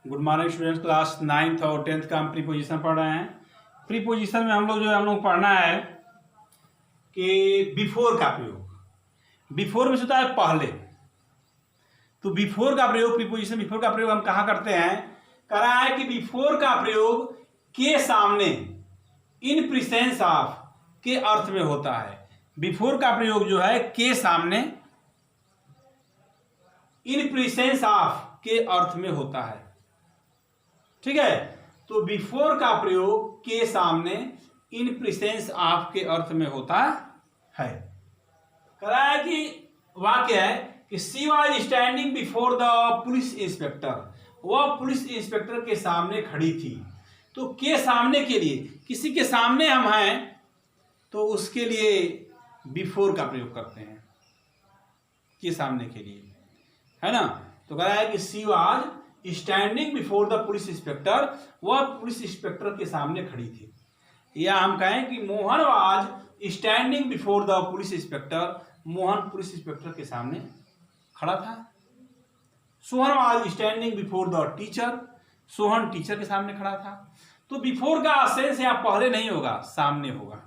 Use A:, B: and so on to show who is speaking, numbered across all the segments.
A: Good morning students. Class 9th और 10th का हम प्रीपोजिशन पढ़ रहे हैं। प्रीपोजिशन में हम लोग पढ़ना है कि बिफोर का प्रयोग। बिफोर में होता है पहले। तो बिफोर का प्रयोग, प्रीपोजिशन बिफोर का प्रयोग हम कहाँ करते हैं? करा है कि बिफोर का प्रयोग के सामने, इन प्रेजेंस ऑफ के अर्थ में होता है। बिफोर का प्रयोग जो है के सामने, इन प्रेजेंस ऑफ के अर्थ में होता है। ठीक है, तो बिफोर का प्रयोग के सामने, इन प्रेजेंस ऑफ के अर्थ में होता है। करा है कि वाक्य है कि she was standing before the police inspector. वह पुलिस इंस्पेक्टर के सामने खड़ी थी। तो के सामने के लिए, किसी के सामने हम हैं तो उसके लिए बिफोर का प्रयोग करते हैं, के सामने के लिए, है ना। तो कह रहा है कि she was standing before the police inspector. वह पुलिस इंस्पेक्टर के सामने खड़ी थी। या हम कहें कि Mohan was standing before the police inspector. Mohan police inspector के सामने खड़ा था। Sohan was standing before the teacher. Sohan teacher के सामने खड़ा था। तो बिफोर का सेंस यहाँ पहले नहीं होगा, सामने होगा।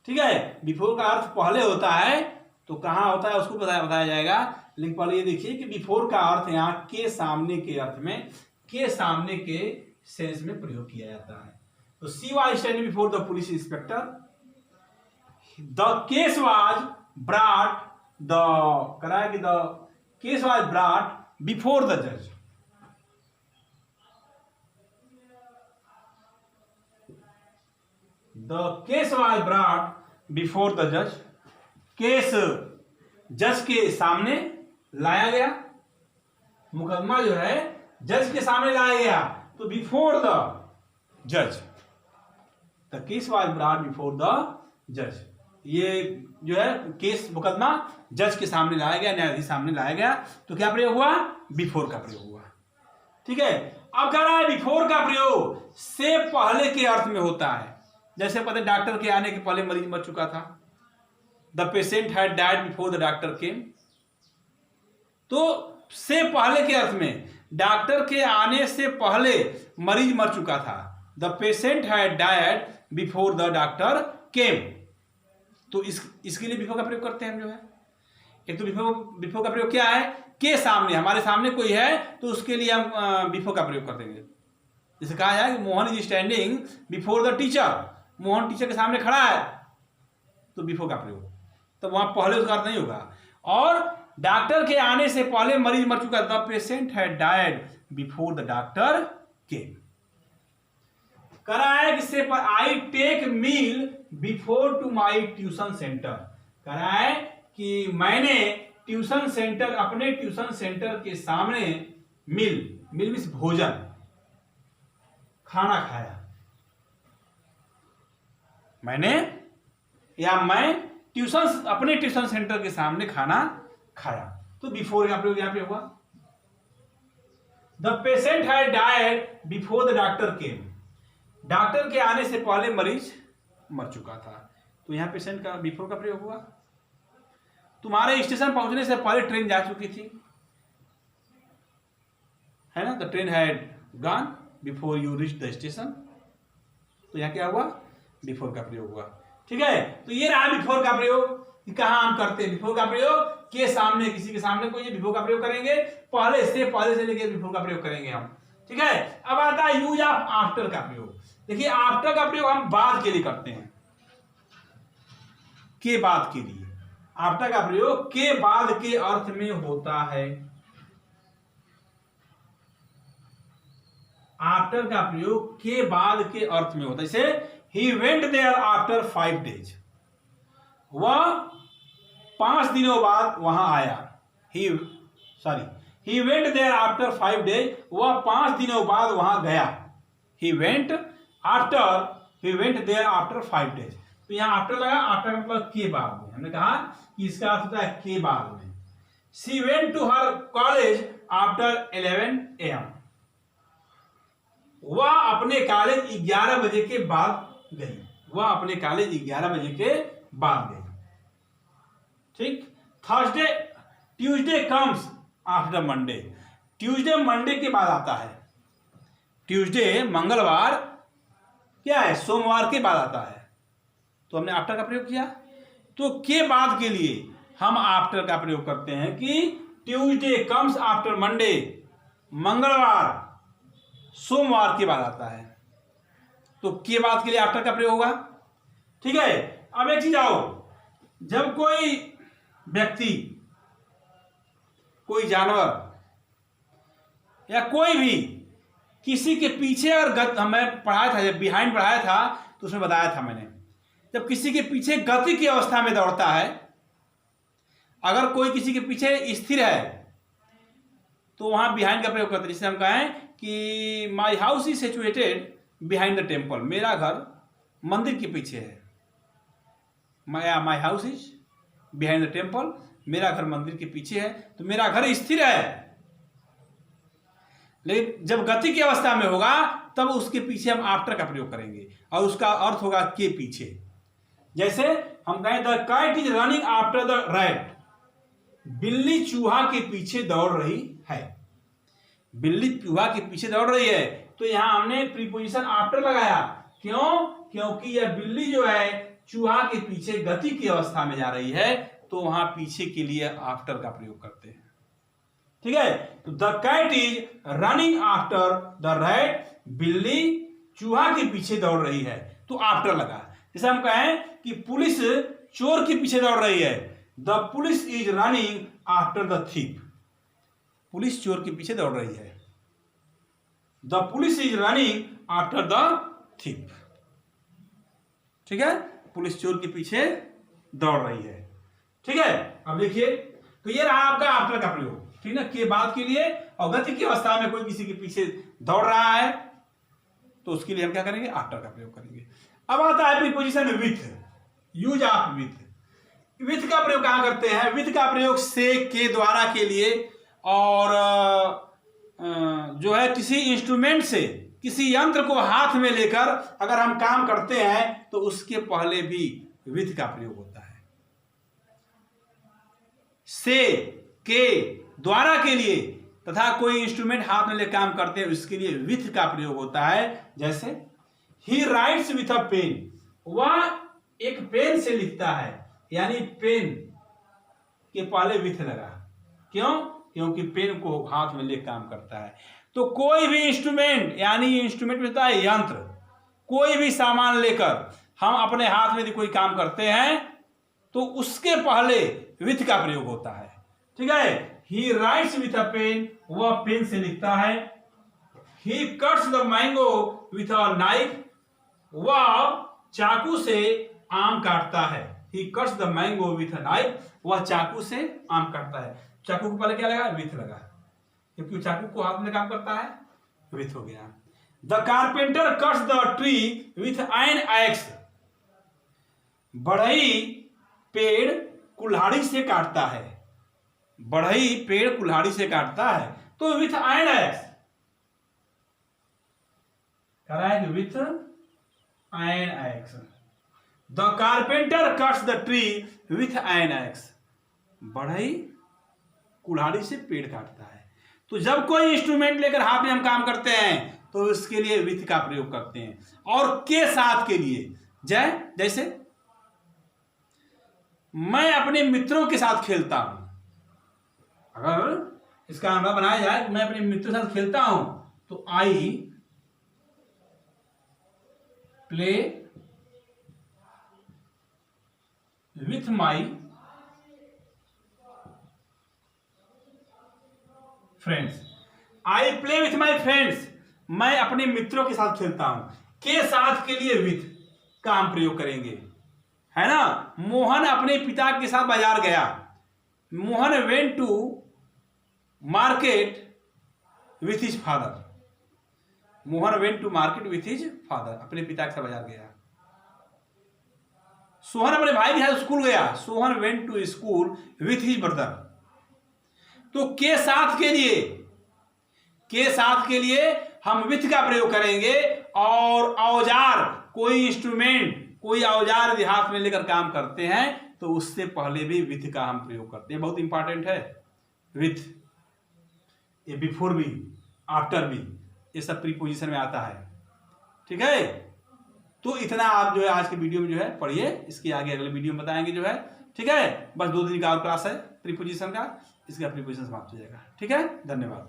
A: ठीक है, बिफोर का अर्थ पहले होता है तो कहाँ होता है उसको बताया जाएगा। लेकिन पहले ये देखिए कि बिफोर का अर्थ यहाँ के सामने के अर्थ में, के सामने के सेंस में प्रयोग किया जाता है। तो she was standing before the police inspector. The case was brought the, करा कि the case was brought before the जज। The case was brought before the जज। केस जज के सामने लाया गया। मुकदमा जो है जज के सामने लाया गया। तो बिफोर द जज, the case was brought before the जज। ये जो है केस, मुकदमा जज के सामने लाया गया, न्यायाधीश सामने लाया गया। तो क्या प्रयोग हुआ? बिफोर का प्रयोग हुआ। ठीक है, अब कह रहा है बिफोर का प्रयोग से पहले के अर्थ में होता है। जैसे पता है डॉक्टर के आने के पहले मरीज मर चुका था। The patient had died before the doctor केम। तो से पहले के अर्थ में, डॉक्टर के आने से पहले मरीज मर चुका था। The patient had died before the doctor केम। तो इसके लिए बिफोर का प्रयोग करते हैं हम जो है। एक तो बिफोर का प्रयोग क्या है? के सामने, हमारे सामने कोई है तो उसके लिए हम बिफोर का प्रयोग कर देंगे। जैसे कहा जाए कि Mohan is standing before the teacher. Mohan teacher के सामने खड़ा है तो बिफोर का प्रयोग। तो वहां पहले उसका अर्थ नहीं होगा। और डॉक्टर के आने से पहले मरीज मर चुका। The patient had died before the doctor came. करा है किससे पर? I take meal before to my tuition centre. करा है कि मैंने ट्यूशन सेंटर, अपने ट्यूशन सेंटर के सामने मील मीन्स भोजन, खाना खाया। मैंने या मैं अपने ट्यूशन सेंटर के सामने खाना खाया। तो बिफोर का प्रयोग यहां पे हुआ। The patient had died before the doctor came. Doctor के आने से पहले मरीज मर चुका था। तो यहां पेशेंट का बिफोर का प्रयोग हुआ। तुम्हारे स्टेशन पहुंचने से पहले ट्रेन जा चुकी थी, है ना। The train had gone before you reach the station. तो यहां क्या हुआ? बिफोर का प्रयोग हुआ। ठीक है, तो ये रहा बिफोर का प्रयोग। कहां हम करते हैं बिफोर का प्रयोग? के सामने, किसी के सामने कोई बिफोर का प्रयोग करेंगे। पहले से लेकर बिफोर का प्रयोग करेंगे हम। ठीक है, अब आता है यूज ऑफ आफ्टर का प्रयोग। देखिए, आफ्टर का प्रयोग हम बाद के लिए करते हैं, के बाद के लिए। आफ्टर का प्रयोग के बाद के अर्थ में होता है। आफ्टर का प्रयोग के बाद के अर्थ में होता है। जैसे he went there after 5 days। वह 5 दिनों बाद वहां आया। he went there after 5 days। वह 5 दिनों बाद वहां गया। he went there after 5 days। तो यहां आफ्टर लगा। आफ्टर मतलब के बाद में। हमने कहा कि इसका अर्थ होता है के बाद में। she went to her college after 11 AM। वह अपने कॉलेज 11 बजे के बाद गई। वह अपने कॉलेज 11 बजे के बाद गई। ठीक, Tuesday comes after Monday. Tuesday Monday के बाद आता है। ट्यूसडे मंगलवार क्या है, सोमवार के बाद आता है। तो हमने आफ्टर का प्रयोग किया। तो के बाद के लिए हम आफ्टर का प्रयोग करते हैं कि ट्यूसडे कम्स आफ्टर मंडे, मंगलवार सोमवार के बाद आता है। तो के बाद के लिए आफ्टर का प्रयोग होगा। ठीक है। अब एक चीज आओ, जब कोई व्यक्ति, कोई जानवर या कोई भी किसी के पीछे, और मैं पढ़ाया था, जब बिहाइंड पढ़ाया था तो उसमें बताया था मैंने, जब किसी के पीछे गति की अवस्था में दौड़ता है, अगर कोई किसी के पीछे स्थिर है तो वहां बिहाइंड का प्रयोग करते हैं। जिससे हम कहें कि my house is situated behind the temple, मेरा घर मंदिर के पीछे है। My house is behind the temple, मेरा घर मंदिर के पीछे है। तो मेरा घर स्थिर है, लेकिन जब गति की अवस्था में होगा तब उसके पीछे हम आफ्टर का प्रयोग करेंगे और उसका अर्थ होगा के पीछे। जैसे हम कहें the kite is running after the rat, बिल्ली चूहा के पीछे दौड़ रही है। बिल्ली चूहा के पीछे दौड़ रही है, तो यहां हमने प्रीपोजिशन आफ्टर लगाया। क्यों? क्योंकि यह बिल्ली जो है चूहा के पीछे गति की अवस्था में जा रही है, तो वहां पीछे के लिए आफ्टर का प्रयोग करते हैं। ठीक है। तो the cat is running after the rat, बिल्ली चूहा के पीछे दौड़ रही है, तो आफ्टर लगा। जैसे हम कहें कि पुलिस चोर के पीछे दौड़ रही है, the police is running after the thief, police चोर के पीछे दौड़ रही है। The police is running after the thief. ठीक है, पुलिस चोर के पीछे दौड़ रही है। ठीक है। अब देखिए, तो ये रहा आपका आफ्टर का प्रयोग। ठीक ना, के बाद के लिए, और गति की अवस्था में कोई किसी के पीछे दौड़ रहा है तो उसके लिए हम क्या करेंगे, आफ्टर का प्रयोग करेंगे। अब आता है preposition with, use of with. With का प्रयोग कहां करते हैं? विथ का प्रयोग से, के, द्वारा के लिए, और जो है किसी इंस्ट्रूमेंट से, किसी यंत्र को हाथ में लेकर अगर हम काम करते हैं तो उसके पहले भी विथ का प्रयोग होता है। से, के, द्वारा के लिए तथा कोई इंस्ट्रूमेंट हाथ में लेकर काम करते हैं उसके लिए विथ का प्रयोग होता है। जैसे he writes with a pen, वह एक पेन से लिखता है, यानी पेन के पहले विथ लगा। क्यों? क्योंकि पेन को हाथ में लेकर काम करता है। तो कोई भी इंस्ट्रूमेंट, यानी इंस्ट्रूमेंट में होता है यंत्र, कोई भी सामान लेकर हम अपने हाथ में यदि कोई काम करते हैं तो उसके पहले विथ का प्रयोग होता है। ठीक है। He writes with a pen, वह पेन से लिखता है। He cuts the mango with a knife, वह चाकू से आम काटता है। He cuts the mango with a knife, वह चाकू से आम काटता है। चाकू के पहले क्या लगा? विथ लगा, क्योंकि चाकू को हाथ में काम करता है, विथ हो गया। The carpenter cuts the tree with an x, बढ़ई पेड़ कुल्हाड़ी से काटता है। बढ़ई पेड़ कुल्हाड़ी से काटता है, तो विथ एन एक्स कह रहा है कि with an x. The carpenter cuts the tree with an x, बढ़ई कुल्हाड़ी से पेड़ काटता है। तो जब कोई इंस्ट्रूमेंट लेकर हाथ में हम काम करते हैं तो उसके लिए विथ का प्रयोग करते हैं। और के साथ के लिए, जैसे मैं अपने मित्रों के साथ खेलता हूं, अगर इसका अनुभव बनाया जाए, मैं अपने मित्रों के साथ खेलता हूं, तो I play with my friends. I play with my friends, मैं अपने मित्रों के साथ खेलता हूं। के साथ के लिए विथ का हम प्रयोग करेंगे, है ना। मोहन अपने पिता के साथ बाजार गया। Mohan went to market with his father. Mohan went to market with his father, अपने पिता के साथ बाजार गया। सोहन अपने भाई के साथ स्कूल गया। Sohan went to school with his brother. तो के साथ के लिए हम विथ का प्रयोग करेंगे। और औजार, कोई इंस्ट्रूमेंट, कोई औजार यदि हाथ में लेकर काम करते हैं तो उससे पहले भी विथ का हम प्रयोग करते हैं। बहुत इंपॉर्टेंट है विथ। ये बिफोर भी, आफ्टर भी, ये सब प्रीपोजिशन में आता है। ठीक है, तो इतना आप जो है आज के वीडियो में जो है पढ़िए, इसके आगे अगले वीडियो में बताएंगे जो है। ठीक है, बस 2 दिन का और क्लास है प्रीपोजिशन का, इसका प्रीपोजिशन समाप्त हो जाएगा। ठीक है, धन्यवाद।